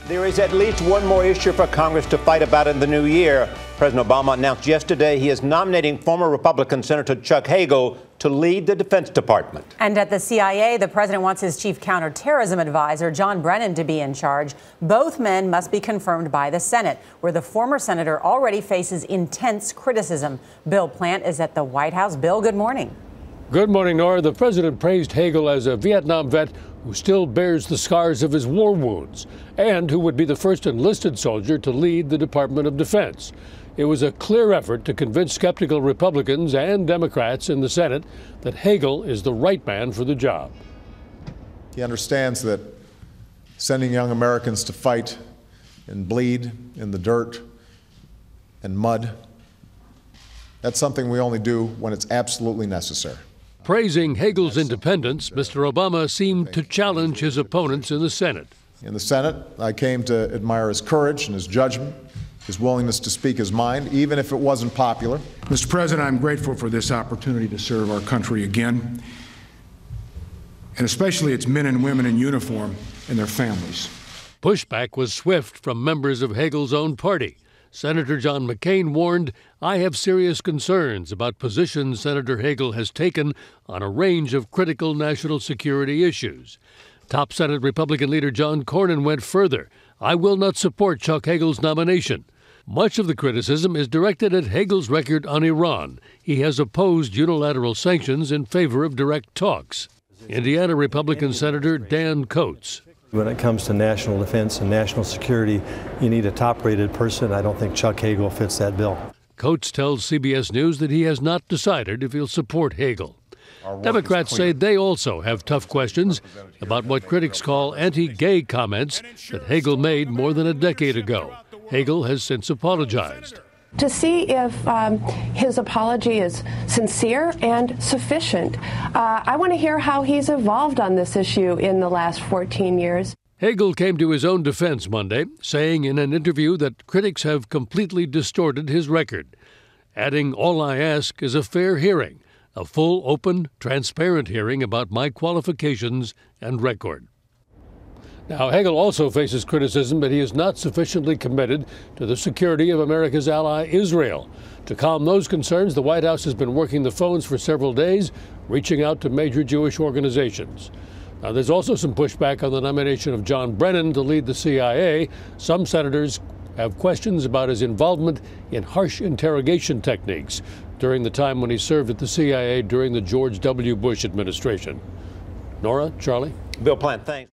There is at least one more issue for Congress to fight about in the new year. President Obama announced yesterday he is nominating former Republican Senator Chuck Hagel to lead the Defense Department. And at the CIA, the president wants his chief counterterrorism advisor, John Brennan, to be in charge. Both men must be confirmed by the Senate, where the former senator already faces intense criticism. Bill Plante is at the White House. Bill, good morning. Good morning, Nora. The president praised Hagel as a Vietnam vet who still bears the scars of his war wounds and who would be the first enlisted soldier to lead the Department of Defense. It was a clear effort to convince skeptical Republicans and Democrats in the Senate that Hagel is the right man for the job. He understands that sending young Americans to fight and bleed in the dirt and mud, that's something we only do when it's absolutely necessary. Praising Hagel's independence, Mr. Obama seemed to challenge his opponents in the Senate. In the Senate, I came to admire his courage and his judgment, his willingness to speak his mind, even if it wasn't popular. Mr. President, I'm grateful for this opportunity to serve our country again, and especially its men and women in uniform and their families. Pushback was swift from members of Hagel's own party. Senator John McCain warned, "I have serious concerns about positions Senator Hagel has taken on a range of critical national security issues." Top Senate Republican leader John Cornyn went further. "I will not support Chuck Hagel's nomination." Much of the criticism is directed at Hagel's record on Iran. He has opposed unilateral sanctions in favor of direct talks. Indiana Republican Senator Dan Coates. When it comes to national defense and national security, you need a top-rated person. I don't think Chuck Hagel fits that bill. Coates tells CBS News that he has not decided if he'll support Hagel. Democrats say they also have tough questions about what critics call anti-gay comments that Hagel made more than a decade ago. Hagel has since apologized. To see if his apology is sincere and sufficient. I want to hear how he's evolved on this issue in the last 14 years. Hagel came to his own defense Monday, saying in an interview that critics have completely distorted his record, adding, "All I ask is a fair hearing, a full, open, transparent hearing about my qualifications and record." Now, Hagel also faces criticism that he is not sufficiently committed to the security of America's ally, Israel. To calm those concerns, the White House has been working the phones for several days, reaching out to major Jewish organizations. Now, there's also some pushback on the nomination of John Brennan to lead the CIA. Some senators have questions about his involvement in harsh interrogation techniques during the time when he served at the CIA during the George W. Bush administration. Nora, Charlie? Bill Plante, thanks.